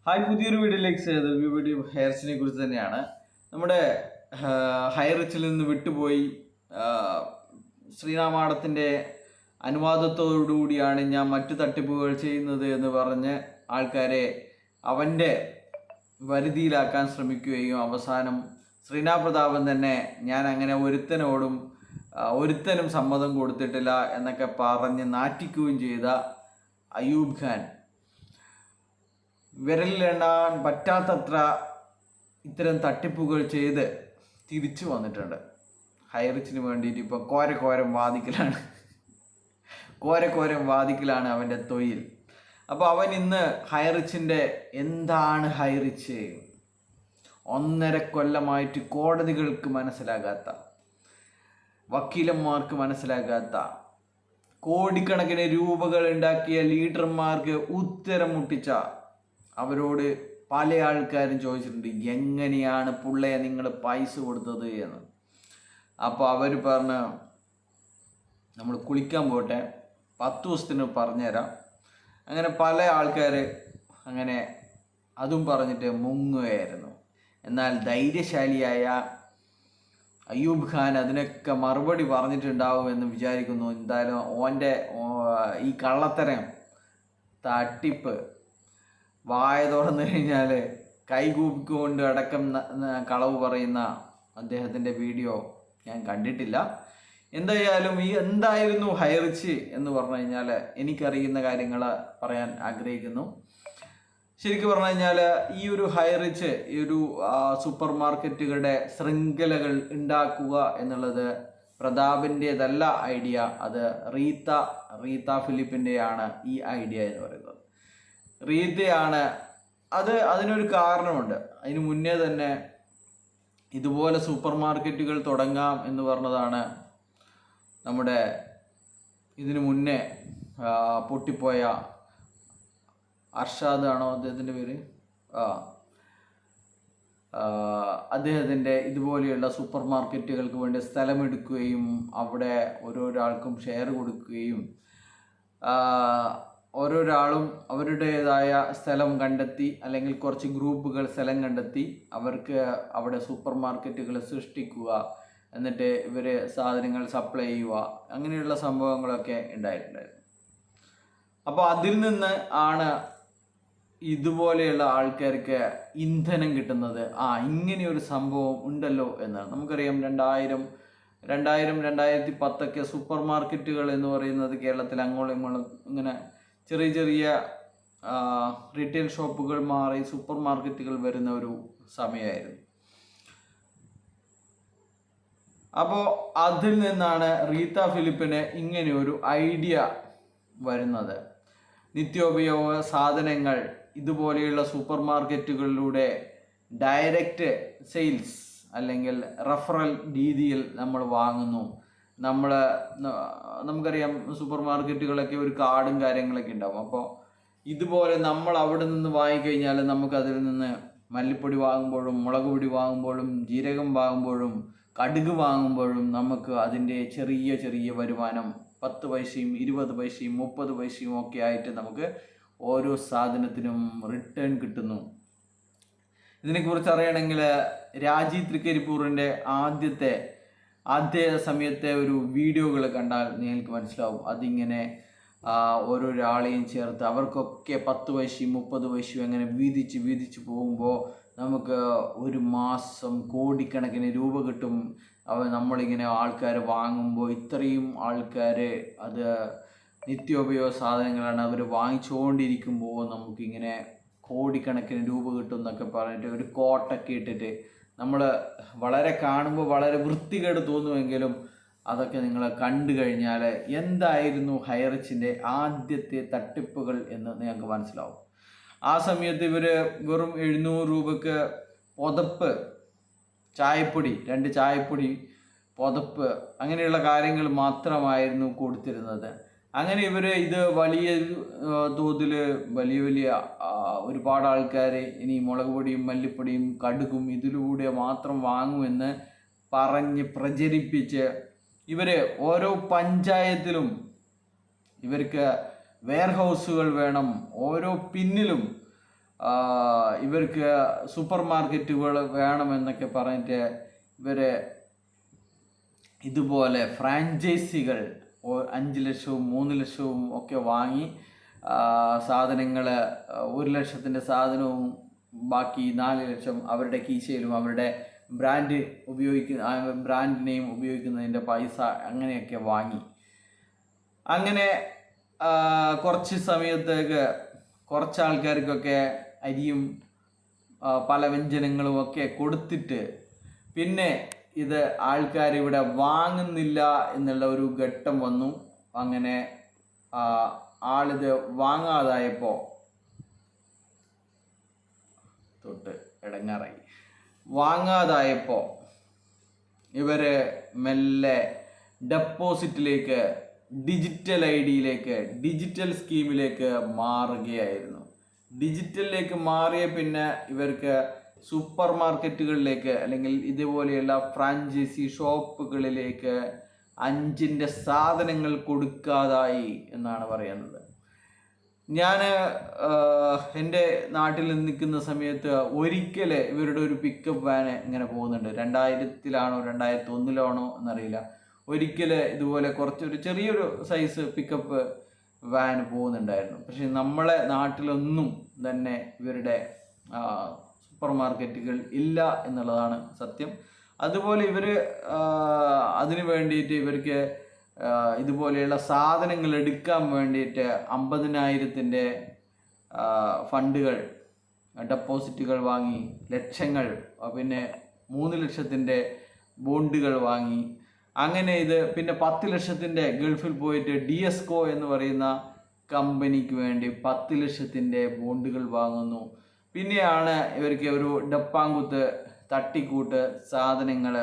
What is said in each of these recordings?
Hi, പുതിയൊരു വീഡിയോയിലേക്ക് സ്വാഗതം. ഈ വീഡിയോ ഹെയർസിനെ കുറിച്ച് തന്നെയാണ്. നമ്മുടെ ഹയർ റിച്ചിൽ നിന്ന് വിട്ടുപോയി ശ്രീരാമാടത്തിൻ്റെ അനുവാദത്തോടുകൂടിയാണ് ഞാൻ മറ്റു തട്ടിപ്പുകൾ ചെയ്യുന്നത് എന്ന് പറഞ്ഞ് ആൾക്കാരെ അവൻ്റെ വരുതിയിലാക്കാൻ ശ്രമിക്കുകയും അവസാനം ശ്രീനാഥ് പ്രതാപൻ തന്നെ ഞാൻ അങ്ങനെ ഒരുത്തനും സമ്മതം കൊടുത്തിട്ടില്ല എന്നൊക്കെ പറഞ്ഞ് നാറ്റിക്കുകയും ചെയ്ത അയൂബ് ഖാൻ വിരലിലെണ്ണാൻ പറ്റാത്തത്ര ഇത്തരം തട്ടിപ്പുകൾ ചെയ്ത് തിരിച്ചു വന്നിട്ടുണ്ട്. ഹൈറിച്ചിന് വേണ്ടിയിട്ട് ഇപ്പോൾ കോരക്കോരം വാദിക്കലാണ് അവൻ്റെ തൊഴിൽ. അപ്പോൾ അവൻ ഇന്ന് ഹൈറിച്ചിൻ്റെ എന്താണ് ഹൈറിച്ച് 1.5 കൊല്ലമായിട്ട് കോടതികൾക്ക് മനസ്സിലാകാത്ത, വക്കീലന്മാർക്ക് മനസ്സിലാകാത്ത, കോടിക്കണക്കിന് രൂപകൾ ഉണ്ടാക്കിയ ലീഡർമാർക്ക് ഉത്തരം മുട്ടിച്ച അവരോട് പല ആൾക്കാരും ചോദിച്ചിട്ടുണ്ട്, എങ്ങനെയാണ് പുള്ളയെ നിങ്ങൾ പൈസ കൊടുത്തത് എന്ന്. അപ്പോൾ അവർ പറഞ്ഞ് നമ്മൾ കുളിക്കാൻ പോട്ടെ, 10 ദിവസത്തിന് പറഞ്ഞുതരാം. അങ്ങനെ പല ആൾക്കാർ അങ്ങനെ അതും പറഞ്ഞിട്ട് മുങ്ങുകയായിരുന്നു. എന്നാൽ ധൈര്യശാലിയായ അയ്യൂബ് ഖാൻ അതിനൊക്കെ മറുപടി പറഞ്ഞിട്ടുണ്ടാവുമെന്ന് വിചാരിക്കുന്നു. എന്തായാലും ഓൻ്റെ ഈ കള്ളത്തരം തട്ടിപ്പ് വായ തുറന്നു കഴിഞ്ഞാൽ കൈകൂപ്പിക്കൊണ്ട് അടക്കം കളവ് പറയുന്ന അദ്ദേഹത്തിൻ്റെ വീഡിയോ ഞാൻ കണ്ടിട്ടില്ല. എന്തായാലും എന്തായിരുന്നു ഹൈറിച്ച് എന്ന് പറഞ്ഞു കഴിഞ്ഞാൽ എനിക്കറിയുന്ന കാര്യങ്ങൾ പറയാൻ ആഗ്രഹിക്കുന്നു. ശരിക്കും പറഞ്ഞു കഴിഞ്ഞാൽ ഈ ഒരു ഹൈറിച്ച്, ഈ ഒരു സൂപ്പർ മാർക്കറ്റുകളുടെ ശൃംഖലകൾ ഉണ്ടാക്കുക എന്നുള്ളത് പ്രതാപിൻ്റേതല്ല ഐഡിയ. അത് റീത്ത ഫിലിപ്പിൻ്റെയാണ് ഈ ഐഡിയ എന്ന് പറയുന്നത്. റീത്തയാണ് അതിനൊരു കാരണമുണ്ട്. അതിന് മുന്നേ തന്നെ ഇതുപോലെ സൂപ്പർ മാർക്കറ്റുകൾ തുടങ്ങാം എന്ന് പറഞ്ഞതാണ് നമ്മുടെ ഇതിനു മുന്നേ പൊട്ടിപ്പോയ അർഷാദ് ആണോ അദ്ദേഹത്തിൻ്റെ പേര്, അദ്ദേഹത്തിൻ്റെ ഇതുപോലെയുള്ള സൂപ്പർ മാർക്കറ്റുകൾക്ക് വേണ്ടി സ്ഥലമെടുക്കുകയും അവിടെ ഓരോരാൾക്കും ഷെയർ കൊടുക്കുകയും ഓരോരാളും അവരുടേതായ സ്ഥലം കണ്ടെത്തി, അല്ലെങ്കിൽ കുറച്ച് ഗ്രൂപ്പുകൾ സ്ഥലം കണ്ടെത്തി അവർക്ക് അവിടെ സൂപ്പർ മാർക്കറ്റുകൾ സൃഷ്ടിക്കുക, എന്നിട്ട് ഇവർ സാധനങ്ങൾ സപ്ലൈ ചെയ്യുക, അങ്ങനെയുള്ള സംഭവങ്ങളൊക്കെ ഉണ്ടായിട്ടുണ്ടായിരുന്നു. അപ്പോൾ അതിൽ നിന്ന് ആണ് ഇതുപോലെയുള്ള ആൾക്കാർക്ക് ഇന്ധനം കിട്ടുന്നത്. ഇങ്ങനെയൊരു സംഭവം ഉണ്ടല്ലോ എന്ന് നമുക്കറിയാം. 2010 സൂപ്പർ മാർക്കറ്റുകൾ എന്ന് പറയുന്നത് കേരളത്തിൽ അങ്ങോളം ഇങ്ങോളം ഇങ്ങനെ ചെറിയ ചെറിയ റീറ്റെയിൽ ഷോപ്പുകൾ മാറി സൂപ്പർ മാർക്കറ്റുകൾ വരുന്ന ഒരു സമയമായിരുന്നു. അപ്പോൾ അതിൽ നിന്നാണ് റീത്ത ഫിലിപ്പിന് ഇങ്ങനെ ഒരു ഐഡിയ വരുന്നത്. നിത്യോപയോഗ സാധനങ്ങൾ ഇതുപോലെയുള്ള സൂപ്പർ മാർക്കറ്റുകളിലൂടെ ഡയറക്റ്റ് സെയിൽസ് അല്ലെങ്കിൽ റഫറൽ രീതിയിൽ നമ്മൾ വാങ്ങുന്നു. നമുക്കറിയാം സൂപ്പർ മാർക്കറ്റുകളൊക്കെ ഒരു കാർഡും കാര്യങ്ങളൊക്കെ ഉണ്ടാവും. അപ്പോൾ ഇതുപോലെ നമ്മൾ അവിടെ നിന്ന് വാങ്ങിക്കഴിഞ്ഞാൽ നമുക്കതിൽ നിന്ന് മല്ലിപ്പൊടി വാങ്ങുമ്പോഴും, മുളക് പൊടി വാങ്ങുമ്പോഴും, ജീരകം വാങ്ങുമ്പോഴും, കടുക് വാങ്ങുമ്പോഴും നമുക്ക് അതിൻ്റെ ചെറിയ ചെറിയ വരുമാനം 10 പൈസയും 20 പൈസയും 30 പൈസയും ഒക്കെ ആയിട്ട് നമുക്ക് ഓരോ സാധനത്തിനും റിട്ടേൺ കിട്ടുന്നു. ഇതിനെക്കുറിച്ച് അറിയണമെങ്കിൽ രാജീവ് തൃക്കരിപ്പൂറിൻ്റെ ആദ്യ സമയത്തെ ഒരു വീഡിയോകൾ കണ്ടാൽ നിങ്ങൾക്ക് മനസ്സിലാവും. അതിങ്ങനെ ഓരോരാളെയും ചേർത്ത് അവർക്കൊക്കെ 10 പൈസയും 30 പൈസയും അങ്ങനെ വീതിച്ച് പോകുമ്പോൾ നമുക്ക് ഒരു മാസം കോടിക്കണക്കിന് രൂപ കിട്ടും. നമ്മളിങ്ങനെ ആൾക്കാർ വാങ്ങുമ്പോൾ ഇത്രയും ആൾക്കാർ അത് നിത്യോപയോഗ സാധനങ്ങളാണ്, അവർ വാങ്ങിച്ചുകൊണ്ടിരിക്കുമ്പോൾ നമുക്കിങ്ങനെ കോടിക്കണക്കിന് രൂപ കിട്ടും എന്നൊക്കെ പറഞ്ഞിട്ട് ഒരു കോട്ടൊക്കെ ഇട്ടിട്ട് നമ്മൾ വളരെ കാണുമ്പോൾ വളരെ വൃത്തികേട് തോന്നുമെങ്കിലും അതൊക്കെ നിങ്ങൾ കണ്ടു കഴിഞ്ഞാൽ എന്തായിരുന്നു ഹൈറിച്ചിൻ്റെ ആദ്യത്തെ തട്ടിപ്പുകൾ എന്ന് നിങ്ങൾക്ക് മനസ്സിലാവും. ആ സമയത്ത് ഇവർ വെറും 700 രൂപയ്ക്ക് പുതപ്പ്, ചായപ്പൊടി, 2 ചായപ്പൊടി, പുതപ്പ്, അങ്ങനെയുള്ള കാര്യങ്ങൾ മാത്രമായിരുന്നു കൊടുത്തിരുന്നത്. അങ്ങനെ ഇവർ ഇത് വലിയ തോതിൽ വലിയ ഒരുപാട് ആൾക്കാർ ഇനി മുളക് പൊടിയും മല്ലിപ്പൊടിയും കടുകും ഇതിലൂടെ മാത്രം വാങ്ങുമെന്ന് പറഞ്ഞ് പ്രചരിപ്പിച്ച് ഇവർ ഓരോ പഞ്ചായത്തിലും ഇവർക്ക് വെയർ ഹൗസുകൾ വേണം, ഓരോ പിന്നിലും ഇവർക്ക് സൂപ്പർ മാർക്കറ്റുകൾ വേണമെന്നൊക്കെ പറഞ്ഞിട്ട് ഇവർ ഇതുപോലെ ഫ്രാഞ്ചൈസികൾ 5 ലക്ഷവും 3 ലക്ഷവും ഒക്കെ വാങ്ങി സാധനങ്ങൾ 1 ലക്ഷത്തിൻ്റെ സാധനവും ബാക്കി 4 ലക്ഷം അവരുടെ കീശയിലും അവരുടെ ബ്രാൻഡ് നെയിം ഉപയോഗിക്കുന്നതിൻ്റെ പൈസ അങ്ങനെയൊക്കെ വാങ്ങി. അങ്ങനെ കുറച്ച് സമയത്തേക്ക് കുറച്ച് ആൾക്കാർക്കൊക്കെ അരിയും പല വ്യഞ്ജനങ്ങളും ഒക്കെ കൊടുത്തിട്ട് പിന്നെ ഇത് ആൾക്കാർ ഇവിടെ വാങ്ങുന്നില്ല എന്നുള്ള ഒരു ഘട്ടം വന്നു. അങ്ങനെ ആളിത് വാങ്ങാതായപ്പോൾ ഇവർ മെല്ലെ ഡെപ്പോസിറ്റിലേക്ക്, ഡിജിറ്റൽ ഐഡിയിലേക്ക്, ഡിജിറ്റൽ സ്കീമിലേക്ക് മാറുകയായിരുന്നു. ഡിജിറ്റലിലേക്ക് മാറിയ പിന്നെ ഇവർക്ക് സൂപ്പർ മാർക്കറ്റുകളിലേക്ക് അല്ലെങ്കിൽ ഇതുപോലെയുള്ള ഫ്രാഞ്ചൈസി ഷോപ്പുകളിലേക്ക് 5ൻ്റെ സാധനങ്ങൾ കൊടുക്കാതായി എന്നാണ് പറയുന്നത്. ഞാൻ എൻ്റെ നാട്ടിൽ നിൽക്കുന്ന സമയത്ത് ഒരിക്കൽ ഇവരുടെ ഒരു പിക്കപ്പ് വാന് ഇങ്ങനെ പോകുന്നുണ്ട്. 2000-ലാണോ 2001-ലാണോ എന്നറിയില്ല. ഒരിക്കൽ ഇതുപോലെ കുറച്ചൊരു ചെറിയൊരു സൈസ് പിക്കപ്പ് വാൻ പോകുന്നുണ്ടായിരുന്നു. പക്ഷെ നമ്മളെ നാട്ടിലൊന്നും തന്നെ ഇവരുടെ സൂപ്പർ മാർക്കറ്റുകൾ ഇല്ല എന്നുള്ളതാണ് സത്യം. അതുപോലെ ഇവർ അതിന് വേണ്ടിയിട്ട് ഇവർക്ക് ഇതുപോലെയുള്ള സാധനങ്ങൾ എടുക്കാൻ വേണ്ടിയിട്ട് 50,000-ൻ്റെ ഫണ്ടുകൾ, ഡെപ്പോസിറ്റുകൾ വാങ്ങി, ലക്ഷങ്ങൾ, പിന്നെ 3 ലക്ഷത്തിൻ്റെ ബോണ്ടുകൾ വാങ്ങി. അങ്ങനെ ഇത് പിന്നെ 10 ലക്ഷത്തിൻ്റെ ഗൾഫിൽ പോയിട്ട് DSCO എന്ന് പറയുന്ന കമ്പനിക്ക് വേണ്ടി 10 ലക്ഷത്തിൻ്റെ ബോണ്ടുകൾ വാങ്ങുന്നു. പിന്നെയാണ് ഇവർക്ക് ഒരു ഡപ്പാങ്കുത്ത് തട്ടിക്കൂട്ട് സാധനങ്ങൾ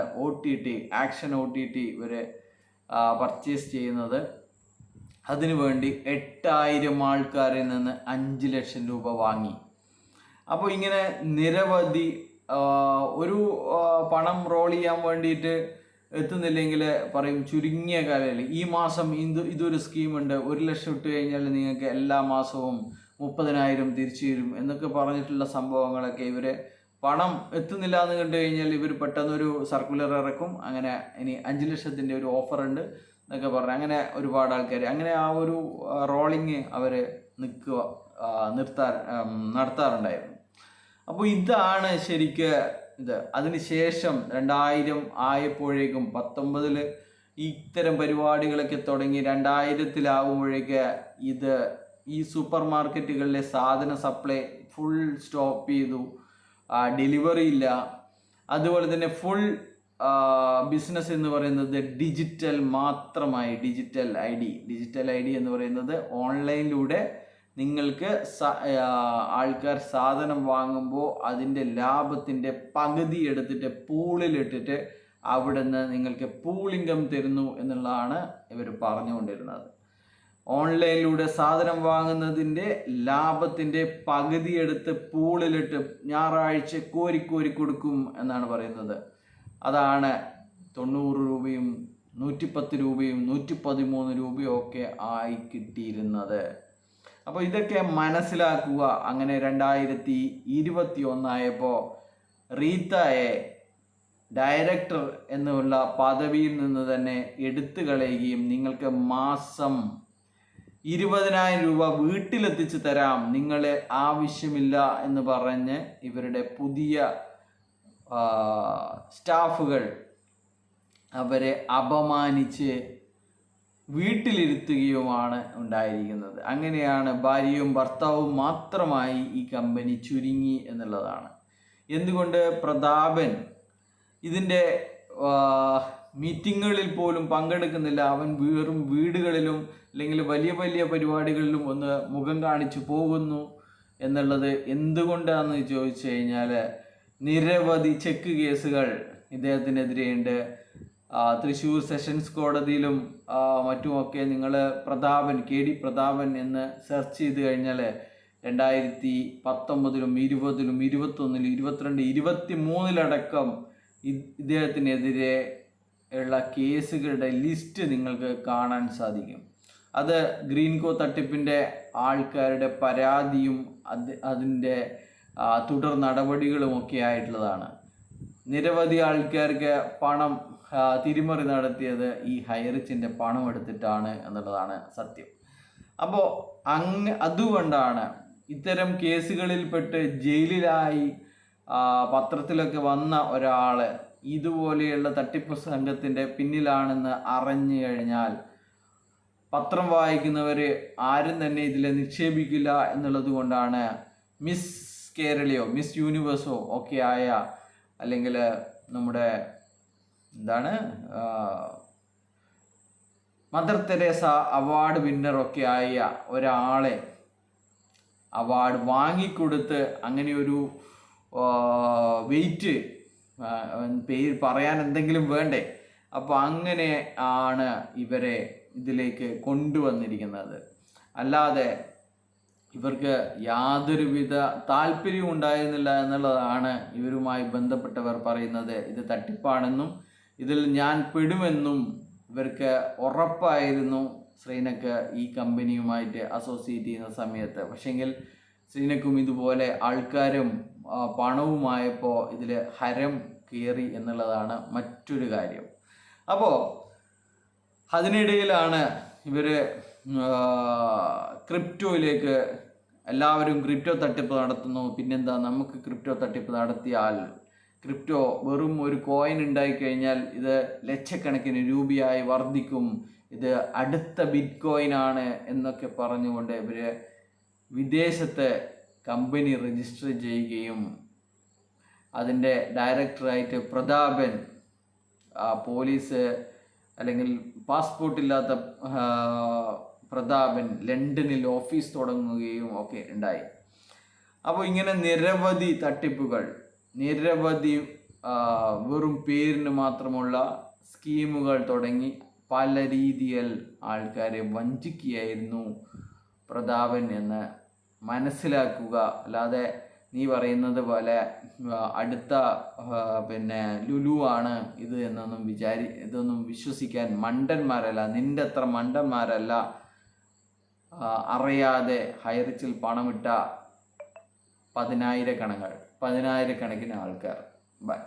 ആക്ഷൻ OTT ഇവർ പർച്ചേസ് ചെയ്യുന്നത്. അതിനുവേണ്ടി 8000 ആൾക്കാരിൽ നിന്ന് 5 ലക്ഷം രൂപ വാങ്ങി. അപ്പോൾ ഇങ്ങനെ നിരവധി ഒരു പണം റോൾ ചെയ്യാൻ വേണ്ടിയിട്ട് എത്തുന്നില്ലെങ്കിൽ പറയും ചുരുങ്ങിയ കാലയിൽ ഈ മാസം ഇതൊരു സ്കീമുണ്ട്, 1 ലക്ഷം ഇട്ട് കഴിഞ്ഞാൽ നിങ്ങൾക്ക് എല്ലാ മാസവും 30,000 തിരിച്ചു തരും എന്നൊക്കെ പറഞ്ഞിട്ടുള്ള സംഭവങ്ങളൊക്കെ ഇവർ പണം എത്തുന്നില്ല എന്ന് കണ്ടു കഴിഞ്ഞാൽ ഇവർ പെട്ടെന്നൊരു സർക്കുലർ ഇറക്കും. അങ്ങനെ ഇനി 5 ലക്ഷത്തിൻ്റെ ഒരു ഓഫർ ഉണ്ട് എന്നൊക്കെ പറഞ്ഞ് അങ്ങനെ ഒരുപാട് ആൾക്കാർ അങ്ങനെ ആ ഒരു റോളിങ് അവർ നടത്താറുണ്ടായിരുന്നു. അപ്പോൾ ഇതാണ് ശരിക്ക് ഇത്. അതിനുശേഷം 2000 ആയപ്പോഴേക്കും 19-ൽ ഇത്തരം പരിപാടികളൊക്കെ തുടങ്ങി. 2000-ലാവുമ്പോഴേക്ക് ഈ സൂപ്പർ മാർക്കറ്റുകളിലെ സാധന സപ്ലൈ ഫുൾ സ്റ്റോപ്പ് ചെയ്തു. ഡെലിവറി ഇല്ല. അതുപോലെ തന്നെ ഫുൾ ബിസിനസ് എന്ന് പറയുന്നത് ഡിജിറ്റൽ മാത്രമായി. ഡിജിറ്റൽ ഐ ഡി എന്ന് പറയുന്നത് ഓൺലൈനിലൂടെ നിങ്ങൾക്ക് ആൾക്കാർ സാധനം വാങ്ങുമ്പോൾ അതിൻ്റെ ലാഭത്തിൻ്റെ പകുതി എടുത്തിട്ട് പൂളിലിട്ടിട്ട് അവിടെ നിന്ന് നിങ്ങൾക്ക് പൂൾ ഇൻകം തരുന്നു എന്നുള്ളതാണ് ഇവർ പറഞ്ഞുകൊണ്ടിരുന്നത്. ഓൺലൈനിലൂടെ സാധനം വാങ്ങുന്നതിൻ്റെ ലാഭത്തിൻ്റെ പകുതി എടുത്ത് പൂളിലിട്ട് ഞായറാഴ്ച കോരി കൊടുക്കും എന്നാണ് പറയുന്നത്. അതാണ് 90 രൂപയും 110 രൂപയും 113 രൂപയും ഒക്കെ ആയി കിട്ടിയിരുന്നത്. അപ്പോൾ ഇതൊക്കെ മനസ്സിലാക്കുക. അങ്ങനെ 2021 ആയപ്പോൾ റീത്തയെ ഡയറക്ടർ എന്നുള്ള പദവിയിൽ നിന്ന് തന്നെ എടുത്തു കളയുകയും നിങ്ങൾക്ക് മാസം 20,000 രൂപ വീട്ടിലെത്തിച്ച് തരാം, നിങ്ങളെ ആവശ്യമില്ല എന്ന് പറഞ്ഞ് ഇവരുടെ പുതിയ സ്റ്റാഫുകൾ അവരെ അപമാനിച്ച് വീട്ടിലിരുത്തുകയുമാണ് ഉണ്ടായിരിക്കുന്നത്. അങ്ങനെയാണ് ഭാര്യയും ഭർത്താവും മാത്രമായി ഈ കമ്പനി ചുരുങ്ങി എന്നുള്ളതാണ്. എന്തുകൊണ്ട് പ്രതാപൻ ഇതിൻ്റെ മീറ്റിങ്ങുകളിൽ പോലും പങ്കെടുക്കുന്നില്ല? അവൻ വെറും വീടുകളിലും അല്ലെങ്കിൽ വലിയ വലിയ പരിപാടികളിലും ഒന്ന് മുഖം കാണിച്ചു പോകുന്നു എന്നുള്ളത് എന്തുകൊണ്ടാണെന്ന് ചോദിച്ചു കഴിഞ്ഞാൽ നിരവധി ചെക്ക് കേസുകൾ ഇദ്ദേഹത്തിനെതിരെയുണ്ട്. തൃശ്ശൂർ സെഷൻസ് കോടതിയിലും മറ്റുമൊക്കെ നിങ്ങൾ KD പ്രതാപൻ എന്ന് സെർച്ച് ചെയ്ത് കഴിഞ്ഞാൽ 2019-ലും 20-ലും 21-ലും 22, 23-ലടക്കം ഇദ്ദേഹത്തിനെതിരെ ഉള്ള കേസുകളുടെ ലിസ്റ്റ് നിങ്ങൾക്ക് കാണാൻ സാധിക്കും. അത് ഗ്രീൻകോ തട്ടിപ്പിൻ്റെ ആൾക്കാരുടെ പരാതിയും അതിൻ്റെ തുടർ നടപടികളുമൊക്കെ ആയിട്ടുള്ളതാണ്. നിരവധി ആൾക്കാർക്ക് പണം തിരിമറി നടത്തിയത് ഈ ഹൈറിച്ചിൻ്റെ പണം എടുത്തിട്ടാണ് എന്നുള്ളതാണ് സത്യം. അപ്പോൾ അതുകൊണ്ടാണ് ഇത്തരം കേസുകളിൽപ്പെട്ട് ജയിലിലായി പത്രത്തിലൊക്കെ വന്ന ഒരാൾ ഇതുപോലെയുള്ള തട്ടിപ്പ് സംഘത്തിൻ്റെ പിന്നിലാണെന്ന് അറിഞ്ഞു കഴിഞ്ഞാൽ പത്രം വായിക്കുന്നവർ ആരും തന്നെ ഇതിൽ നിക്ഷേപിക്കില്ല എന്നുള്ളത് കൊണ്ടാണ് മിസ് കേരളയോ മിസ് യൂണിവേഴ്സോ ഒക്കെ ആയ, അല്ലെങ്കിൽ നമ്മുടെ മദർ തെരേസ അവാർഡ് വിന്നറൊക്കെ ആയ ഒരാളെ അവാർഡ് വാങ്ങിക്കൊടുത്ത് അങ്ങനെ ഒരു വെയിറ്റ് പേര് പറയാൻ എന്തെങ്കിലും വേണ്ടേ, അപ്പോൾ അങ്ങനെ ആണ് ഇവരെ ഇതിലേക്ക് കൊണ്ടുവന്നിരിക്കുന്നത്. അല്ലാതെ ഇവർക്ക് യാതൊരുവിധ താല്പര്യവും ഉണ്ടായിരുന്നില്ല എന്നുള്ളതാണ് ഇവരുമായി ബന്ധപ്പെട്ടവർ പറയുന്നത്. ഇത് തട്ടിപ്പാണെന്നും ഇതിൽ ഞാൻ പെടുമെന്നും ഇവർക്ക് ഉറപ്പായിരുന്നു ശ്രീനക്ക് ഈ കമ്പനിയുമായിട്ട് അസോസിയേറ്റ് ചെയ്യുന്ന സമയത്ത്. പക്ഷെങ്കിൽ ശ്രീനക്കും ഇതുപോലെ ആൾക്കാരും പണവുമായപ്പോൾ ഇതിൽ ഹരം കയറി എന്നുള്ളതാണ് മറ്റൊരു കാര്യം. അപ്പോൾ അതിനിടയിലാണ് ഇവർ ക്രിപ്റ്റോയിലേക്ക് എല്ലാവരും ക്രിപ്റ്റോ തട്ടിപ്പ് നടത്തുന്നു. പിന്നെന്താ, നമുക്ക് ക്രിപ്റ്റോ തട്ടിപ്പ് നടത്തിയാൽ ക്രിപ്റ്റോ വെറും ഒരു കോയിൻ ഉണ്ടായിക്കഴിഞ്ഞാൽ ഇത് ലക്ഷക്കണക്കിന് രൂപയായി വർദ്ധിക്കും, ഇത് അടുത്ത ബിറ്റ് കോയിനാണ് എന്നൊക്കെ പറഞ്ഞുകൊണ്ട് ഇവർ വിദേശത്ത് കമ്പനി രജിസ്റ്റർ ചെയ്യുകയും അതിൻ്റെ ഡയറക്ടറായിട്ട് പ്രതാപൻ, പോലീസ് അല്ലെങ്കിൽ പാസ്പോർട്ടില്ലാത്ത പ്രതാപൻ ലണ്ടനിൽ ഓഫീസ് തുടങ്ങുകയും ഒക്കെ ഉണ്ടായി. അപ്പോൾ ഇങ്ങനെ നിരവധി തട്ടിപ്പുകൾ, നിരവധി വെറും പേരിന് മാത്രമുള്ള സ്കീമുകൾ തുടങ്ങി പല രീതിയിൽ ആൾക്കാരെ വഞ്ചിക്കുകയായിരുന്നു പ്രതാപൻ എന്ന് മനസ്സിലാക്കുക. അല്ലാതെ നീ പറയുന്നത് പോലെ അടുത്ത ലുലു ആണ് ഇത് എന്നൊന്നും ഇതൊന്നും വിശ്വസിക്കാൻ മണ്ടന്മാരല്ല, നിൻ്റെ അത്ര മണ്ടന്മാരല്ല അറിയാതെ ഹൈറിച്ചിൽ പണമിട്ട പതിനായിരക്കണക്കിന് ആൾക്കാർ. ബൈ.